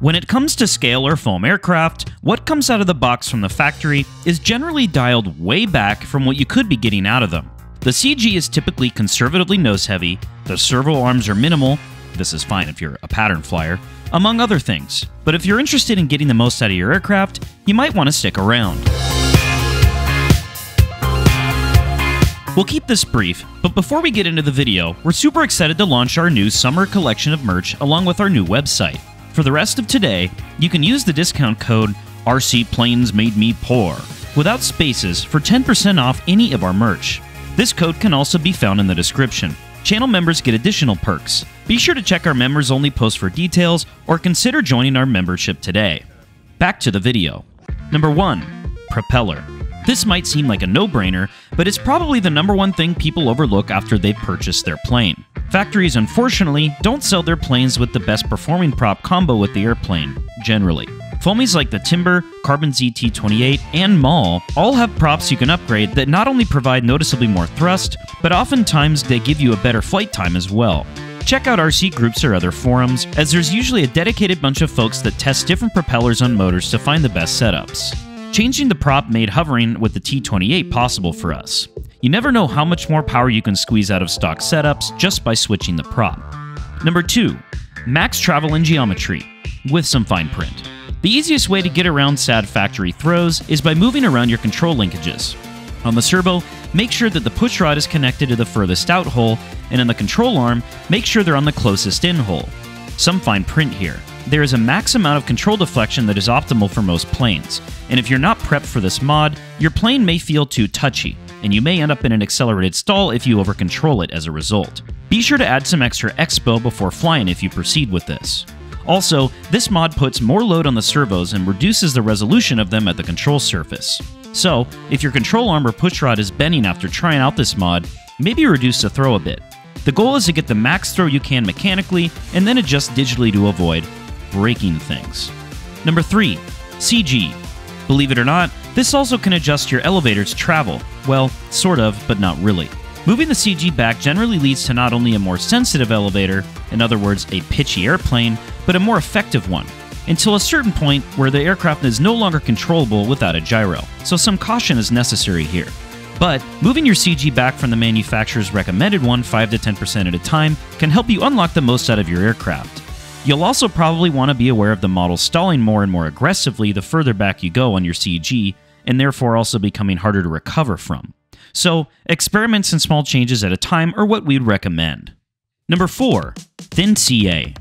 When it comes to scale or foam aircraft, what comes out of the box from the factory is generally dialed way back from what you could be getting out of them. The CG is typically conservatively nose-heavy, the servo arms are minimal — this is fine if you're a pattern flyer — among other things. But if you're interested in getting the most out of your aircraft, you might want to stick around. We'll keep this brief, but before we get into the video, we're super excited to launch our new summer collection of merch along with our new website. For the rest of today, you can use the discount code RCPlanesMadeMePoor without spaces for 10% off any of our merch. This code can also be found in the description. Channel members get additional perks. Be sure to check our members-only post for details or consider joining our membership today. Back to the video. Number 1. Propeller. This might seem like a no-brainer, but it's probably the number one thing people overlook after they've purchased their plane. Factories, unfortunately, don't sell their planes with the best performing prop combo with the airplane, generally. Foamies like the Timber, Carbon ZT-28, and Maul all have props you can upgrade that not only provide noticeably more thrust, but oftentimes they give you a better flight time as well. Check out RC groups or other forums, as there's usually a dedicated bunch of folks that test different propellers on motors to find the best setups. Changing the prop made hovering with the T-28 possible for us. You never know how much more power you can squeeze out of stock setups just by switching the prop. Number 2. Max travel in geometry, with some fine print. The easiest way to get around sad factory throws is by moving around your control linkages. On the servo, make sure that the push rod is connected to the furthest out hole, and on the control arm, make sure they're on the closest in hole. Some fine print here. There is a max amount of control deflection that is optimal for most planes, and if you're not prepped for this mod, your plane may feel too touchy, and you may end up in an accelerated stall if you over-control it as a result. Be sure to add some extra expo before flying if you proceed with this. Also, this mod puts more load on the servos and reduces the resolution of them at the control surface. So, if your control arm or push rod is bending after trying out this mod, maybe reduce the throw a bit. The goal is to get the max throw you can mechanically, and then adjust digitally to avoid breaking things. Number 3. CG. Believe it or not, this also can adjust your elevator's travel. Well, sort of, but not really. Moving the CG back generally leads to not only a more sensitive elevator, in other words, a pitchy airplane, but a more effective one, until a certain point where the aircraft is no longer controllable without a gyro, so some caution is necessary here. But moving your CG back from the manufacturer's recommended one 5 to 10% at a time can help you unlock the most out of your aircraft. You'll also probably want to be aware of the model stalling more and more aggressively the further back you go on your CG, and therefore also becoming harder to recover from. So, experiments and small changes at a time are what we'd recommend. Number 4. Thin CA.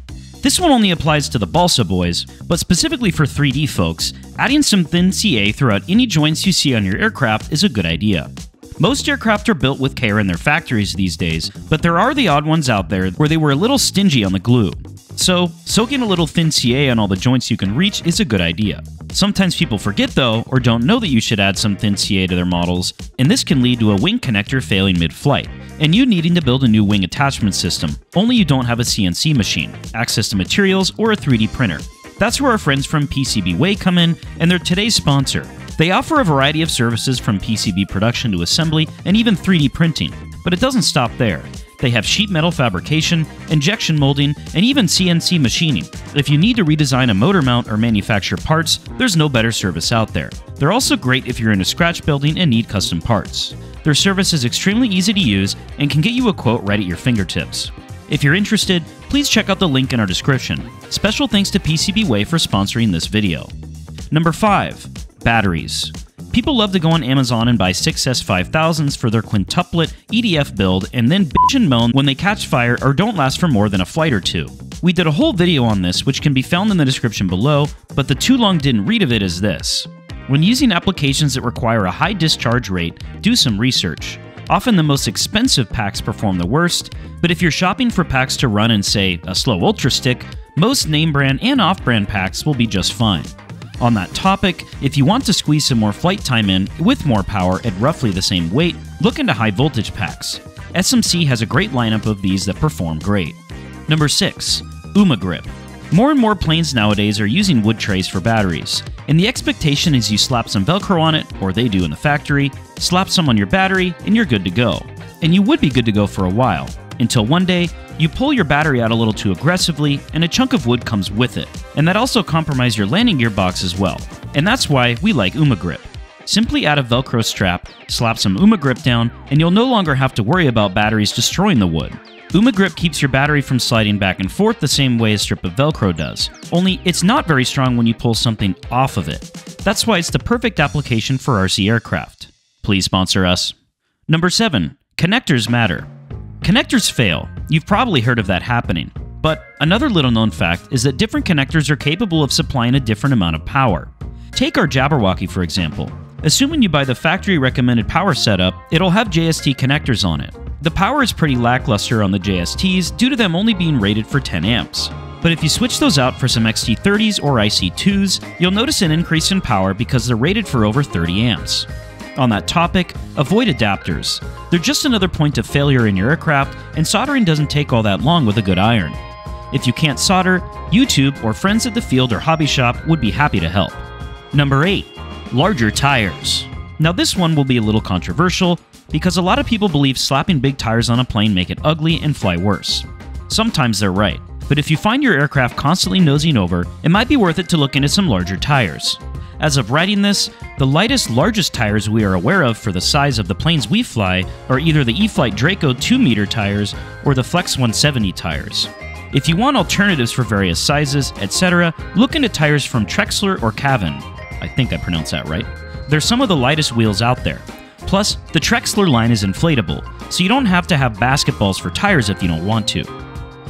This one only applies to the balsa boys, but specifically for 3D folks, adding some thin CA throughout any joints you see on your aircraft is a good idea. Most aircraft are built with care in their factories these days, but there are the odd ones out there where they were a little stingy on the glue. So, soaking a little thin CA on all the joints you can reach is a good idea. Sometimes people forget though, or don't know that you should add some thin CA to their models, and this can lead to a wing connector failing mid-flight, and you needing to build a new wing attachment system, only you don't have a CNC machine, access to materials, or a 3D printer. That's where our friends from PCBWay come in, and they're today's sponsor. They offer a variety of services from PCB production to assembly and even 3D printing, but it doesn't stop there. They have sheet metal fabrication, injection molding, and even CNC machining. If you need to redesign a motor mount or manufacture parts, there's no better service out there. They're also great if you're into scratch building and need custom parts. Their service is extremely easy to use and can get you a quote right at your fingertips. If you're interested, please check out the link in our description. Special thanks to PCBWay for sponsoring this video. Number 5. Batteries. People love to go on Amazon and buy 6S5000s for their quintuplet EDF build and then bitch and moan when they catch fire or don't last for more than a flight or two. We did a whole video on this which can be found in the description below, but the too long didn't read of it is this. When using applications that require a high discharge rate, do some research. Often the most expensive packs perform the worst, but if you're shopping for packs to run in, say, a slow ultra stick, most name brand and off-brand packs will be just fine. On that topic, if you want to squeeze some more flight time in with more power at roughly the same weight, look into high voltage packs. SMC has a great lineup of these that perform great. Number 6. Umag Grip. More and more planes nowadays are using wood trays for batteries, and the expectation is you slap some Velcro on it, or they do in the factory, slap some on your battery, and you're good to go. And you would be good to go for a while, until one day, you pull your battery out a little too aggressively, and a chunk of wood comes with it, and that also compromise your landing gear box as well. And that's why we like Umag Grip. Simply add a Velcro strap, slap some Umag Grip down, and you'll no longer have to worry about batteries destroying the wood. Umag Grip keeps your battery from sliding back and forth the same way a strip of Velcro does, only it's not very strong when you pull something off of it. That's why it's the perfect application for RC aircraft. Please sponsor us. Number 7. Connectors matter. Connectors fail. You've probably heard of that happening. But another little known fact is that different connectors are capable of supplying a different amount of power. Take our Jabberwocky for example. Assuming you buy the factory recommended power setup, it'll have JST connectors on it. The power is pretty lackluster on the JSTs due to them only being rated for 10 amps. But if you switch those out for some XT30s or IC2s, you'll notice an increase in power because they're rated for over 30 amps. On that topic, avoid adapters. They're just another point of failure in your aircraft, and soldering doesn't take all that long with a good iron. If you can't solder, YouTube or friends at the field or hobby shop would be happy to help. Number 8. Larger tires. Now this one will be a little controversial because a lot of people believe slapping big tires on a plane make it ugly and fly worse. Sometimes they're right, but if you find your aircraft constantly nosing over, it might be worth it to look into some larger tires. As of writing this, the largest tires we are aware of for the size of the planes we fly are either the E-flite Draco 2-meter tires or the Flex 170 tires. If you want alternatives for various sizes, etc., look into tires from Trexler or Cavan. I think I pronounced that right. They're some of the lightest wheels out there. Plus, the Trexler line is inflatable, so you don't have to have basketballs for tires if you don't want to.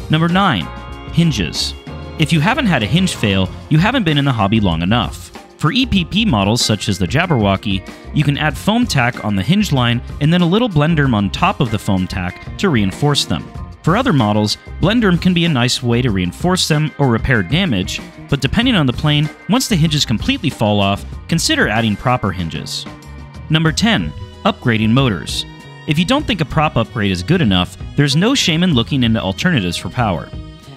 Number 9. Hinges. If you haven't had a hinge fail, you haven't been in the hobby long enough. For EPP models such as the Jabberwocky, you can add foam tack on the hinge line and then a little Blenderm on top of the foam tack to reinforce them. For other models, Blenderm can be a nice way to reinforce them or repair damage, but depending on the plane, once the hinges completely fall off, consider adding proper hinges. Number 10. Upgrading motors. If you don't think a prop upgrade is good enough, there's no shame in looking into alternatives for power.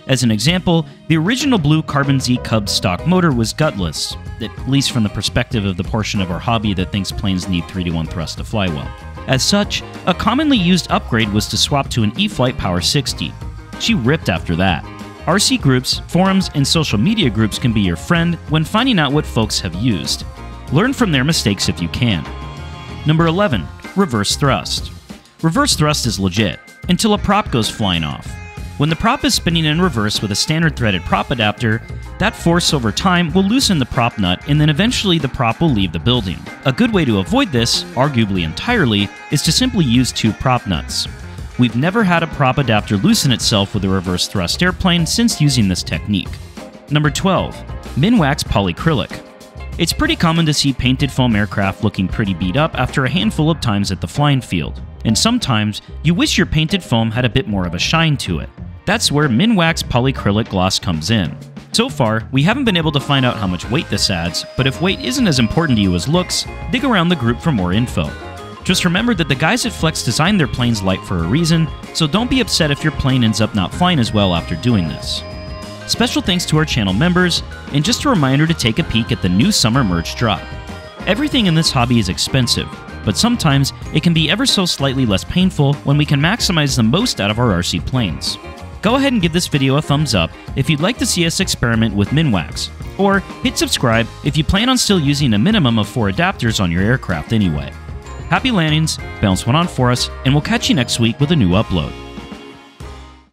As an example, the original blue Carbon Z Cub stock motor was gutless, at least from the perspective of the portion of our hobby that thinks planes need 3-to-1 thrust to fly well. As such, a commonly used upgrade was to swap to an E-flite Power 60. She ripped after that. RC groups, forums, and social media groups can be your friend when finding out what folks have used. Learn from their mistakes if you can. Number 11. Reverse thrust. Reverse thrust is legit, until a prop goes flying off. When the prop is spinning in reverse with a standard threaded prop adapter, that force over time will loosen the prop nut and then eventually the prop will leave the building. A good way to avoid this, arguably entirely, is to simply use 2 prop nuts. We've never had a prop adapter loosen itself with a reverse thrust airplane since using this technique. Number 12. Minwax polyacrylic. It's pretty common to see painted foam aircraft looking pretty beat up after a handful of times at the flying field, and sometimes you wish your painted foam had a bit more of a shine to it. That's where Minwax polyacrylic gloss comes in. So far, we haven't been able to find out how much weight this adds, but if weight isn't as important to you as looks, dig around the group for more info. Just remember that the guys at Flex designed their planes light for a reason, so don't be upset if your plane ends up not flying as well after doing this. Special thanks to our channel members, and just a reminder to take a peek at the new summer merch drop. Everything in this hobby is expensive, but sometimes it can be ever so slightly less painful when we can maximize the most out of our RC planes. Go ahead and give this video a thumbs up if you'd like to see us experiment with Minwax, or hit subscribe if you plan on still using a minimum of 4 adapters on your aircraft anyway. Happy landings, bounce one on for us, and we'll catch you next week with a new upload.